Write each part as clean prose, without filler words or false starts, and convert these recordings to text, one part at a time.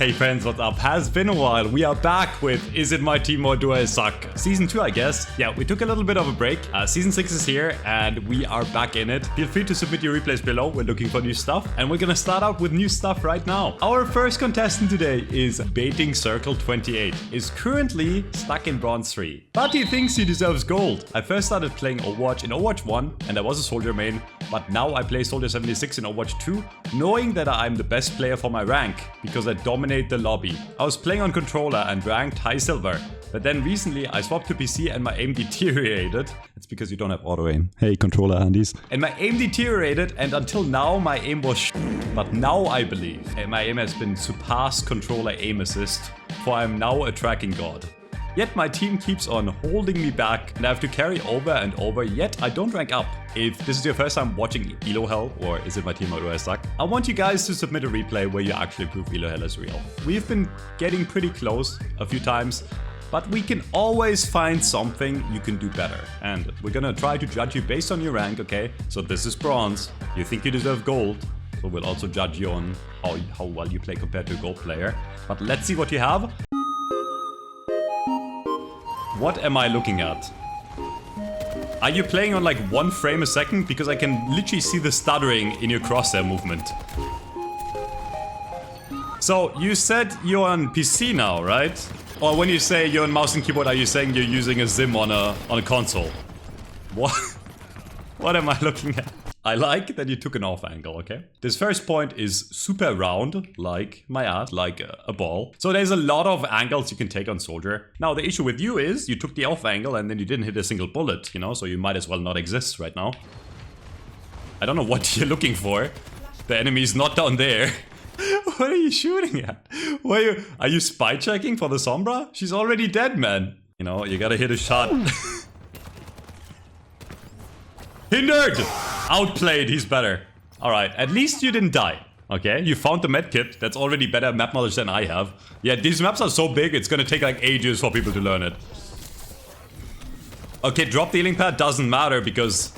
Hey friends, what's up? Has been a while. We are back with Is It My Team or Do I Suck? Season 2, I guess. Yeah, we took a little bit of a break. Season 6 is here and we are back in it. Feel free to submit your replays below. We're looking for new stuff and we're gonna start out with new stuff right now. Our first contestant today is Baiting Circle 28. Is currently stuck in Bronze 3, but he thinks he deserves gold. I first started playing Overwatch in Overwatch 1 and I was a soldier main, but now I play Soldier 76 in Overwatch 2, knowing that I'm the best player for my rank because I dominate the lobby. I was playing on controller and ranked high silver, but then recently I swapped to PC and my aim deteriorated. It's because you don't have auto aim. Hey controller handies. And my aim deteriorated and until now my aim was but now I believe my aim has been surpassed controller aim assist, for I'm now a tracking god. Yet my team keeps on holding me back and I have to carry over and over, yet I don't rank up. If this is your first time watching Elo Hell, or Is It My Team or Do I Suck? I want you guys to submit a replay where you actually prove Elo Hell is real. We've been getting pretty close a few times, but we can always find something you can do better. And we're gonna try to judge you based on your rank, okay? So this is bronze, you think you deserve gold, so we'll also judge you on how well you play compared to a gold player. But let's see what you have. What am I looking at? Are you playing on like 1 frame a second? Because I can literally see the stuttering in your crosshair movement. So you said you're on PC now, right? Or when you say you're on mouse and keyboard, are you saying you're using a Zim on a console? What? What am I looking at? I like that you took an off angle, okay? This first point is super round, like my ass, like a ball. So there's a lot of angles you can take on Soldier. Now the issue with you is you took the off angle and then you didn't hit a single bullet, you know? So you might as well not exist right now. I don't know what you're looking for. The enemy is not down there. What are you shooting at? Are you spy checking for the Sombra? She's already dead, man. You know, you gotta hit a shot. Hindered! Outplayed, he's better. Alright, at least you didn't die. Okay, you found the medkit. That's already better map knowledge than I have. Yeah, these maps are so big, it's gonna take like ages for people to learn it. Okay, drop the healing pad doesn't matter because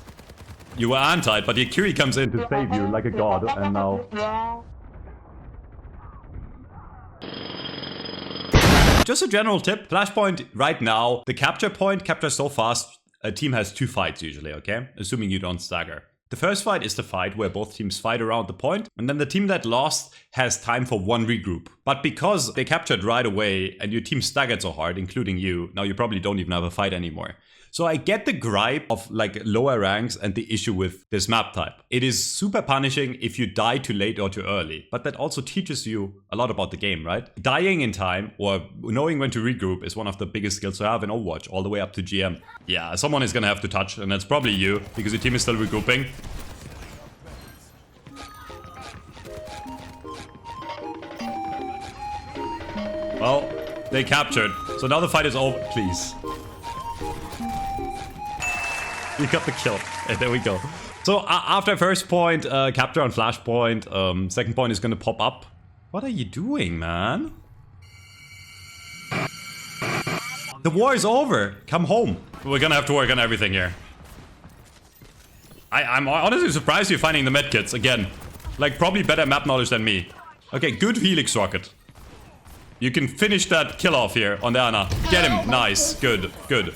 you were anti, but Yakiri comes in to save you like a god, and now... Just a general tip, flashpoint right now, the capture point captures so fast, a team has 2 fights usually, okay? Assuming you don't stagger. The first fight is the fight where both teams fight around the point, and then the team that lost has time for 1 regroup. But because they captured right away and your team staggered so hard, including you, now you probably don't even have a fight anymore. So I get the gripe of like lower ranks and the issue with this map type. It is super punishing if you die too late or too early, but that also teaches you a lot about the game, right? Dying in time or knowing when to regroup is one of the biggest skills to have in Overwatch, all the way up to GM. Yeah, someone is gonna have to touch, and that's probably you, because your team is still regrouping. Well, they captured, so now the fight is over, please. You got the kill. There we go. So after first point, capture on flashpoint, second point is gonna pop up. What are you doing, man? The war is over. Come home. We're gonna have to work on everything here. I'm honestly surprised you're finding the medkits again. Like probably better map knowledge than me. Okay, good Helix rocket. You can finish that kill off here on the Ana. Get him. Nice. Good. Good.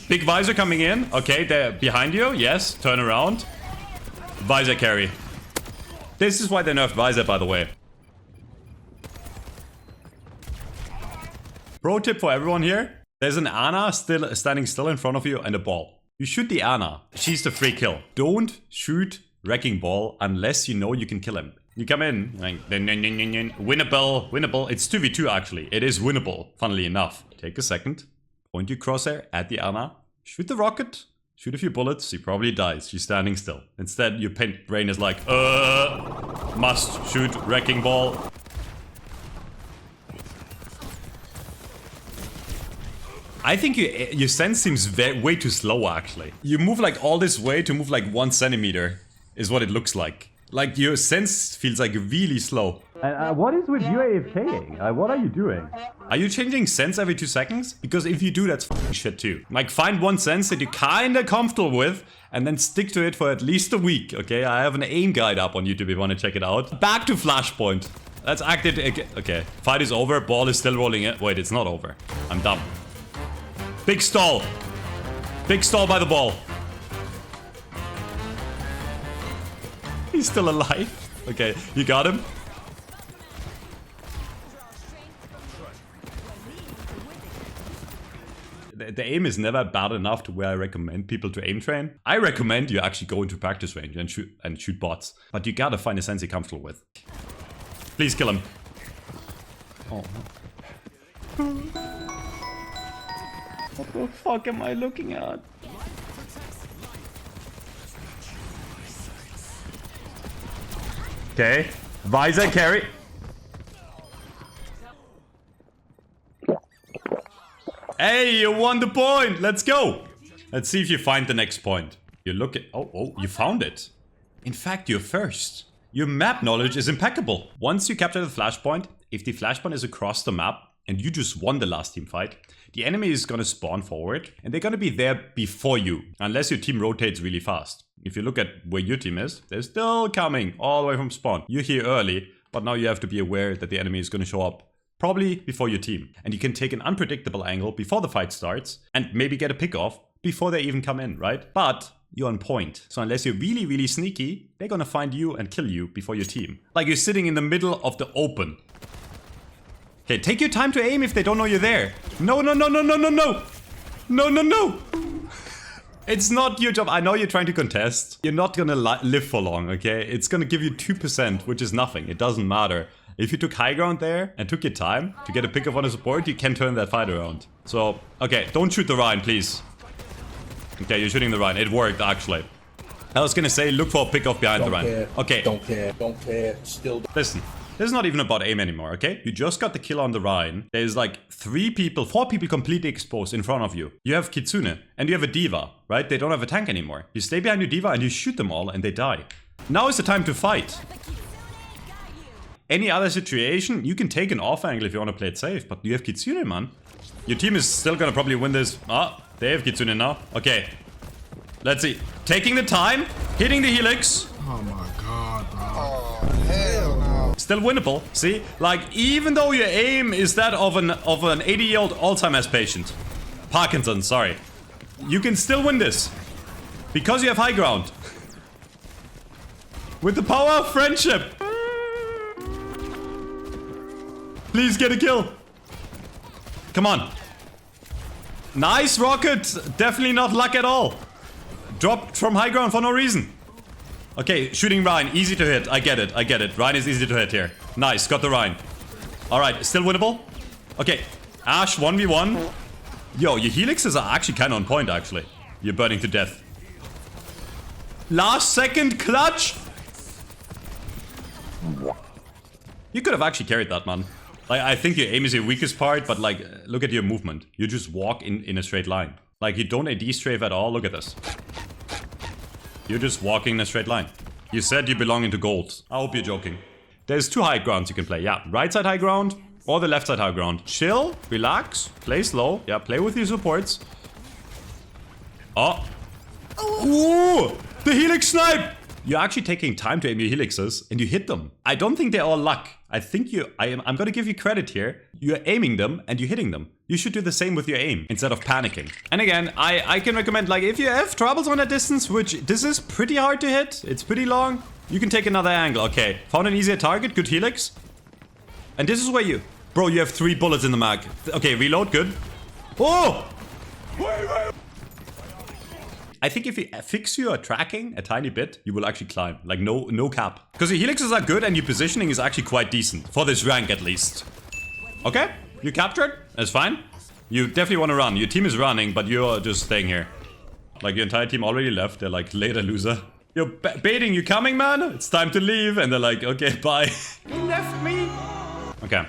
Big visor coming in. Okay, they're behind you. Yes, turn around. Visor carry. This is why they nerfed visor, by the way. Pro tip for everyone here. There's an Ana standing still in front of you and a ball. You shoot the Ana. She's the free kill. Don't shoot Wrecking Ball unless you know you can kill him. You come in, like, winnable, winnable. It's 2v2 actually. It is winnable, funnily enough. Take a second. Point your crosshair at the Ana. Shoot the rocket. Shoot a few bullets. She probably dies. She's standing still. Instead, your brain is like, must shoot Wrecking Ball. I think your sense seems way too slow, actually. You move like all this way to move like 1 centimeter, is what it looks like. Like your sense feels like really slow. What is with you AFKing? What are you doing? Are you changing sense every 2 seconds? Because if you do, that's f***ing shit too. Like find one sense that you're kinda comfortable with and then stick to it for at least a week, okay? I have an aim guide up on YouTube if you want to check it out. Back to Flashpoint. Let's act it again. Okay, fight is over. Ball is still rolling it. Wait, it's not over. I'm dumb. Big stall. Big stall by the ball. He's still alive. Okay, you got him. The aim is never bad enough to where I recommend people to aim train. I recommend you actually go into practice range and shoot bots. But you gotta find a sense you're comfortable with. Please kill him. Oh. What the fuck am I looking at? Okay. Visor carry. Hey, you won the point. Let's go. Let's see if you find the next point. You look at... Oh, you found it. In fact, you're first. Your map knowledge is impeccable. Once you capture the flashpoint, if the flashpoint is across the map and you just won the last team fight, the enemy is gonna spawn forward and they're gonna be there before you, unless your team rotates really fast. If you look at where your team is, they're still coming all the way from spawn. You're here early, but now you have to be aware that the enemy is gonna show up probably before your team. And you can take an unpredictable angle before the fight starts and maybe get a pick off before they even come in, right? But you're on point. So unless you're really, really sneaky, they're gonna find you and kill you before your team. Like you're sitting in the middle of the open. Okay, take your time to aim if they don't know you're there. No, no, no, no, no, no, no. No, no, no. It's not your job. I know you're trying to contest. You're not gonna live for long, okay? It's gonna give you 2%, which is nothing. It doesn't matter. If you took high ground there and took your time to get a pick up on a support, you can turn that fight around. So, okay, don't shoot the Rhine, please. Okay, you're shooting the Rhine. It worked, actually. I was gonna say, look for a pick off behind the Rhine. Okay. Don't care. Still. Listen, this is not even about aim anymore, okay? You just got the kill on the Rhine. There's like 4 people completely exposed in front of you. You have Kitsune and you have a Diva, right? They don't have a tank anymore. You stay behind your Diva and you shoot them all and they die. Now is the time to fight. Any other situation, you can take an off angle if you want to play it safe, but you have Kitsune, man. Your team is still gonna probably win this. Ah, they have Kitsune now. Okay. Let's see. Taking the time, hitting the helix. Oh my god, bro. Oh, hell no. Still winnable. See? Like, even though your aim is that of an 80-year-old Alzheimer's patient. Parkinson's, sorry. You can still win this. Because you have high ground. With the power of friendship. Please get a kill. Come on. Nice rocket. Definitely not luck at all. Dropped from high ground for no reason. Okay, shooting Rhine. Easy to hit. I get it. Rhine is easy to hit here. Nice. Got the Rhine. Alright, still winnable. Okay. Ash 1v1. Yo, your helixes are actually kind of on point, actually. You're burning to death. Last second clutch. You could have actually carried that, man. Like, I think your aim is your weakest part, but like, look at your movement. You just walk in a straight line. Like, you don't AD strafe at all. Look at this. You're just walking in a straight line. You said you belong into gold. I hope you're joking. There's 2 high grounds you can play. Yeah, right side high ground or the left side high ground. Chill, relax, play slow. Yeah, play with your supports. Oh. Ooh, the helix snipe. You're actually taking time to aim your helixes and you hit them. I don't think they're all luck. I think I'm gonna give you credit here. You're aiming them and you're hitting them. You should do the same with your aim instead of panicking. And again, I can recommend, like, if you have troubles on that distance, which this is pretty hard to hit, it's pretty long, you can take another angle. Okay, found an easier target, good helix. And this is where you... Bro, you have 3 bullets in the mag. Okay, reload, good. Oh! I think if you fix your tracking a tiny bit, you will actually climb. Like, no cap. Because your helixes are good and your positioning is actually quite decent. For this rank, at least. Okay, you captured. That's fine. You definitely want to run. Your team is running, but you're just staying here. Like, your entire team already left. They're like, later, loser. You're baiting. You coming, man? It's time to leave. And they're like, okay, bye. You left me. Okay.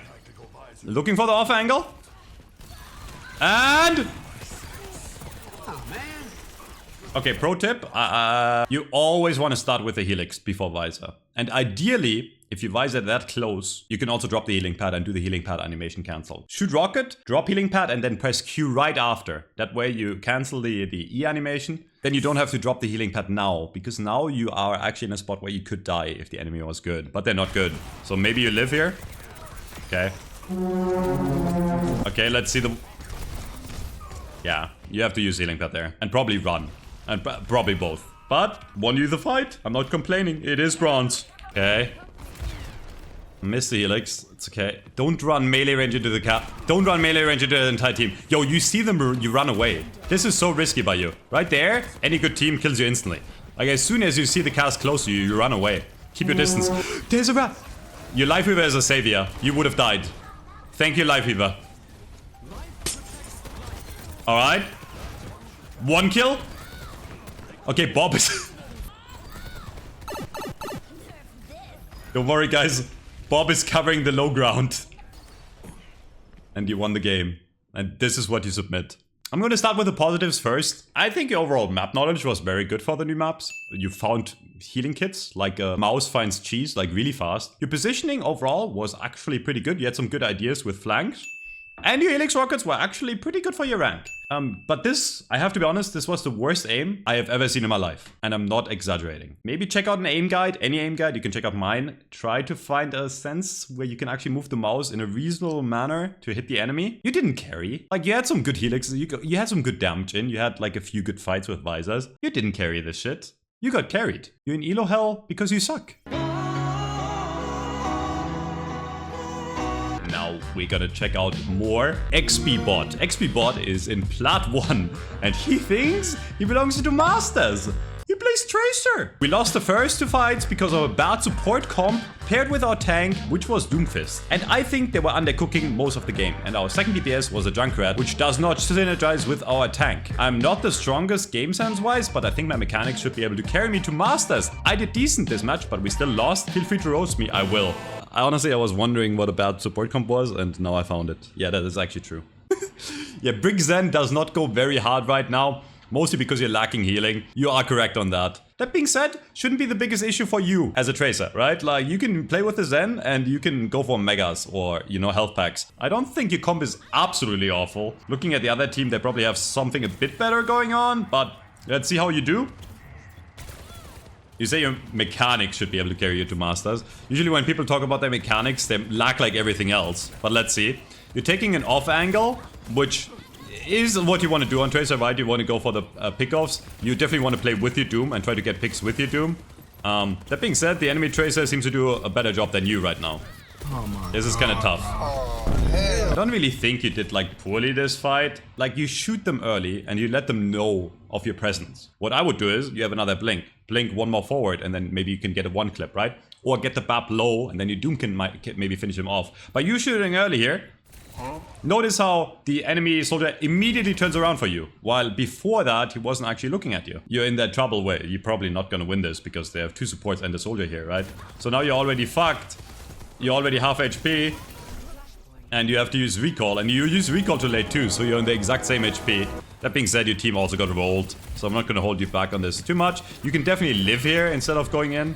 Looking for the off angle. And... Okay, pro tip, you always want to start with the helix before visor. And ideally, If you visor that close, you can also drop the healing pad and do the healing pad animation cancel. Shoot rocket, drop healing pad, and then press Q right after. That way you cancel the E animation. Then you don't have to drop the healing pad now, because now you are actually in a spot where you could die if the enemy was good. But they're not good. So maybe you live here. Okay. Okay, let's see the... Yeah, you have to use healing pad there. And probably run. And probably both. But, won you the fight. I'm not complaining. It is bronze. Okay. Miss the helix. It's okay. Don't run melee range into the cap. Don't run melee range into the entire team. Yo, you see them, you run away. This is so risky by you. Right there, any good team kills you instantly. Like, as soon as you see the cast close to you, you run away. Keep your distance. There's a rat. Your Life Weaver is a savior. You would have died. Thank you, Life Weaver. Alright. One kill. Okay, Bob is... Don't worry, guys. Bob is covering the low ground. And you won the game. And this is what you submit. I'm going to start with the positives first. I think your overall map knowledge was very good for the new maps. You found healing kits, like a mouse finds cheese, like really fast. Your positioning overall was actually pretty good. You had some good ideas with flanks. And your helix rockets were actually pretty good for your rank. But this, I have to be honest, this was the worst aim I have ever seen in my life. And I'm not exaggerating. Maybe check out an aim guide, any aim guide, you can check out mine. Try to find a sense where you can actually move the mouse in a reasonable manner to hit the enemy. You didn't carry. Like, you had some good helixes, you had some good damage in, you had like a few good fights with visors. You didn't carry this shit. You got carried. You're in elo hell because you suck. Now we're gonna check out more XP-Bot. XP-Bot is in Plat 1 and he thinks he belongs to the Masters. He plays Tracer. We lost the first two fights because of a bad support comp paired with our tank, which was Doomfist. And I think they were undercooking most of the game. And our second DPS was a Junkrat, which does not synergize with our tank. I'm not the strongest game sense wise, but I think my mechanics should be able to carry me to Masters. I did decent this match, but we still lost. Feel free to roast me, I will. I was wondering what a bad support comp was, and now I found it. Yeah, that is actually true. Yeah, Brick Zen does not go very hard right now. Mostly because you're lacking healing. You are correct on that. That being said, shouldn't be the biggest issue for you as a Tracer, right? Like, you can play with the Zen and you can go for megas or, you know, health packs. I don't think your comp is absolutely awful. Looking at the other team, they probably have something a bit better going on, but let's see how you do. You say your mechanics should be able to carry you to Masters. Usually when people talk about their mechanics, they lack like everything else. But let's see. You're taking an off angle, which is what you want to do on Tracer, right? You want to go for the pickoffs. You definitely want to play with your Doom and try to get picks with your Doom. That being said, the enemy Tracer seems to do a better job than you right now. This is kind of tough. I don't really think you did like poorly this fight. Like, you shoot them early and you let them know of your presence. What I would do is you have another blink. Blink one more forward and then maybe you can get a one clip, right? Or get the BAP low and then your Doom can maybe finish him off. By you shooting early here, notice how the enemy soldier immediately turns around for you, while before that he wasn't actually looking at you. You're in that trouble where you're probably not gonna win this because they have two supports and a soldier here, right? So now you're already fucked. You're already half HP. And you have to use recall, and you use recall too late too, so you're on the exact same HP. That being said, your team also got rolled, so I'm not gonna hold you back on this too much. You can definitely live here instead of going in.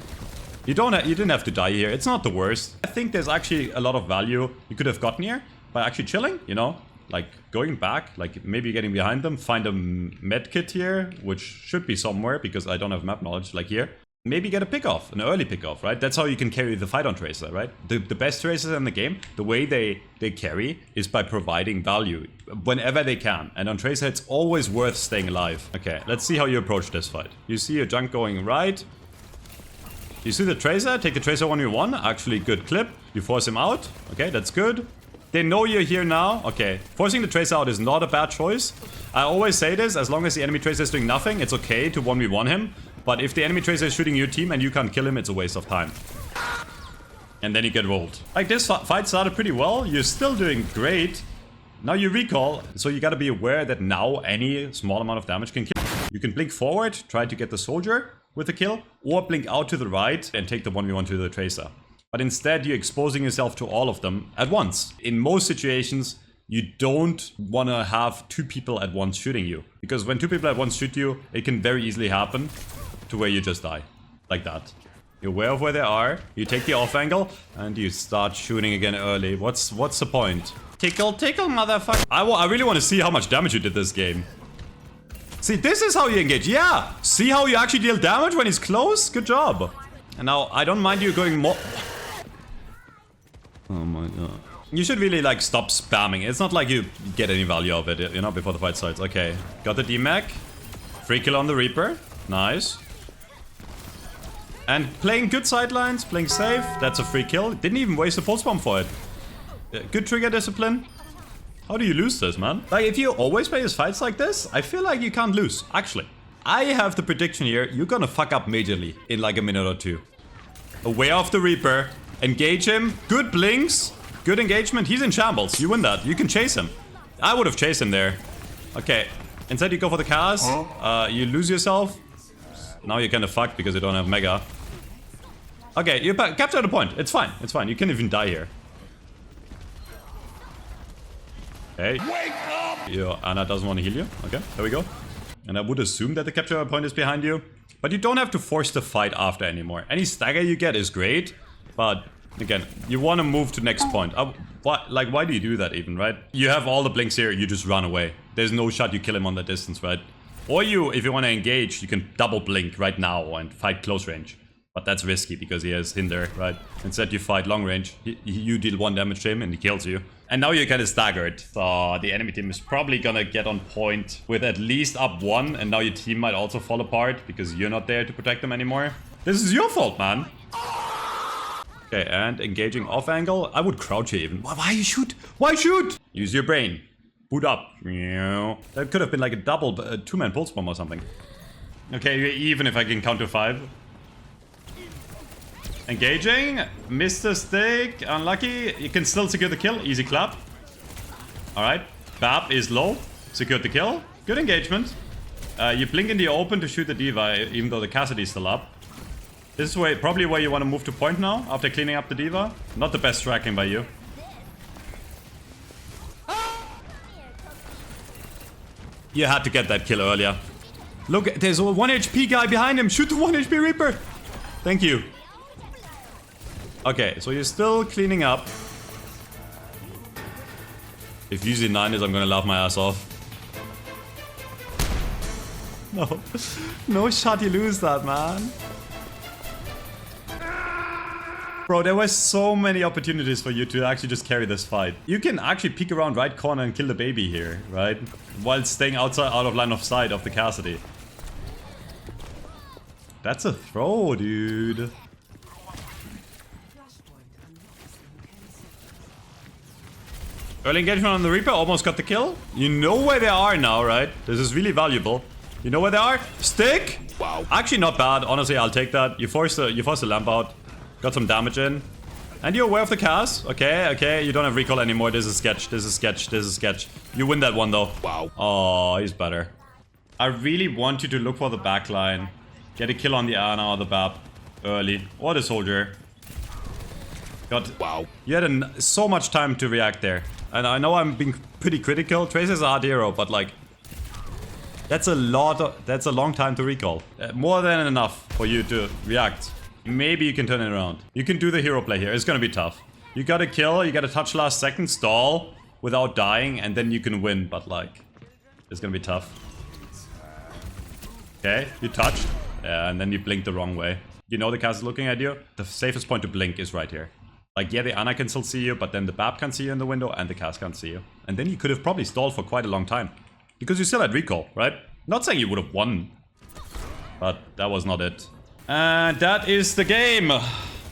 You didn't have to die here. It's not the worst. I think there's actually a lot of value you could have gotten here by actually chilling, you know? Like, going back, like maybe getting behind them, find a med kit here, which should be somewhere because I don't have map knowledge, like here. Maybe get a pick-off, an early pick-off, right? That's how you can carry the fight on Tracer, right? The best Tracers in the game, the way they carry is by providing value whenever they can. And on Tracer, it's always worth staying alive. Okay, let's see how you approach this fight. You see a junk going right. You see the Tracer, take the Tracer 1v1, actually good clip. You force him out, okay, that's good. They know you're here now. Okay, forcing the Tracer out is not a bad choice. I always say this, as long as the enemy Tracer is doing nothing, it's okay to 1v1 him. But if the enemy Tracer is shooting your team and you can't kill him, it's a waste of time. And then you get rolled. Like, this fight started pretty well. You're still doing great. Now you recall, so you gotta be aware that now any small amount of damage can kill. You can blink forward, try to get the soldier with a kill, or blink out to the right and take the 1v1 to the Tracer. But instead, you're exposing yourself to all of them at once. In most situations, you don't want to have two people at once shooting you. Because when two people at once shoot you, it can very easily happen to where you just die. Like that. You're aware of where they are. You take the off angle and you start shooting again early. What's the point? Tickle, tickle, motherfucker. I really want to see how much damage you did this game. See, this is how you engage. Yeah. See how you actually deal damage when he's close? Good job. And now, I don't mind you going more... Oh my god. You should really, like, stop spamming. It's not like you get any value of it, you know, before the fight starts. Okay. Got the DMAC. Free kill on the Reaper. Nice. And playing good sidelines, playing safe. That's a free kill. Didn't even waste a pulse bomb for it. Good trigger discipline. How do you lose this, man? Like, if you always play his fights like this, I feel like you can't lose, actually. I have the prediction here, you're gonna fuck up majorly in like a minute or two. Aware of the Reaper. Engage him. Good blinks. Good engagement. He's in shambles. You win that. You can chase him. I would have chased him there. Okay. Instead you go for the cast. You lose yourself. Now you're kind of fucked because you don't have Mega. Okay, you captured the point. It's fine. It's fine. You can even die here. Okay. Wake up! Your Ana doesn't want to heal you. Okay, there we go. And I would assume that the capture point is behind you. But you don't have to force the fight after anymore. Any stagger you get is great. But again, you want to move to next point. Why do you do that even, right? You have all the blinks here, you just run away. There's no shot you kill him on the distance, right? Or you, if you want to engage, you can double blink right now and fight close range. But that's risky because he has hinder, right? Instead you fight long range. You deal 1 damage to him and he kills you. And now you're kind of staggered. So the enemy team is probably gonna get on point with at least up 1. And now your team might also fall apart because you're not there to protect them anymore. This is your fault, man. Okay, and engaging off angle. I would crouch here even. Why you shoot? Why shoot? Use your brain. Boot up. That could have been like a double, 2-man pulse bomb or something. Okay, even if I can count to 5. Engaging. Missed the stick. Unlucky. You can still secure the kill. Easy clap. Alright. Bap is low. Secured the kill. Good engagement. You blink in the open to shoot the D.Va, even though the Cassidy is still up. This is probably where you want to move to point now, after cleaning up the D.Va. Not the best tracking by you. You had to get that kill earlier. Look, there's a 1 HP guy behind him. Shoot the 1 HP Reaper. Thank you. Okay, so you're still cleaning up. If you see 9 is, I'm gonna laugh my ass off. No. No shot you lose that, man. Bro, there were so many opportunities for you to actually just carry this fight. You can actually peek around right corner and kill the baby here, right? While staying out of line of sight of the Cassidy. That's a throw, dude. Early engagement on the Reaper, almost got the kill. You know where they are now, right? This is really valuable. You know where they are? Stick! Wow. Actually not bad, honestly, I'll take that. You forced the lamp out. Got some damage in. And you're aware of the cast. Okay, okay. You don't have recall anymore. This is sketch. This is sketch. This is sketch. You win that one, though. Wow. Oh, he's better. I really want you to look for the backline. Get a kill on the Ana or the Bap early. Or the soldier. Wow. You had so much time to react there. And I know I'm being pretty critical. Tracer's a hard hero, but like... That's a long time to recall. More than enough for you to react. Maybe you can turn it around. You can do the hero play here. It's gonna be tough. You gotta kill, you gotta touch last second, stall without dying, and then you can win. But like, it's gonna be tough. Okay, you touched. Yeah, and then you blinked the wrong way. You know the cast is looking at you. The safest point to blink is right here. Like, yeah, the Ana can still see you, but then the Bap can see you in the window, and the cast can't see you. And then you could have probably stalled for quite a long time. Because you still had recall, right? Not saying you would have won. But that was not it. And that is the game.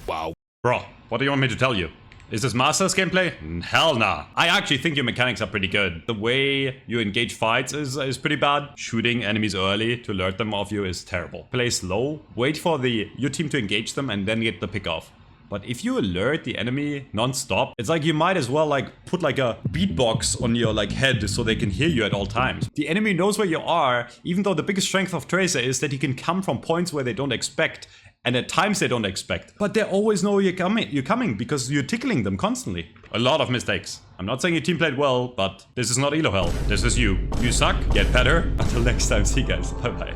Wow. Bro, what do you want me to tell you? Is this Masters gameplay? Hell nah. I actually think your mechanics are pretty good. The way you engage fights is pretty bad. Shooting enemies early to alert them of you is terrible. Play slow, wait for your team to engage them and then get the pick off. But if you alert the enemy non-stop, it's like you might as well like put like a beatbox on your like head so they can hear you at all times. The enemy knows where you are, even though the biggest strength of Tracer is that he can come from points where they don't expect and at times they don't expect. But they always know you're coming because you're tickling them constantly. A lot of mistakes. I'm not saying your team played well, but this is not Elo Hell. This is you. You suck, get better. Until next time, see you guys. Bye bye.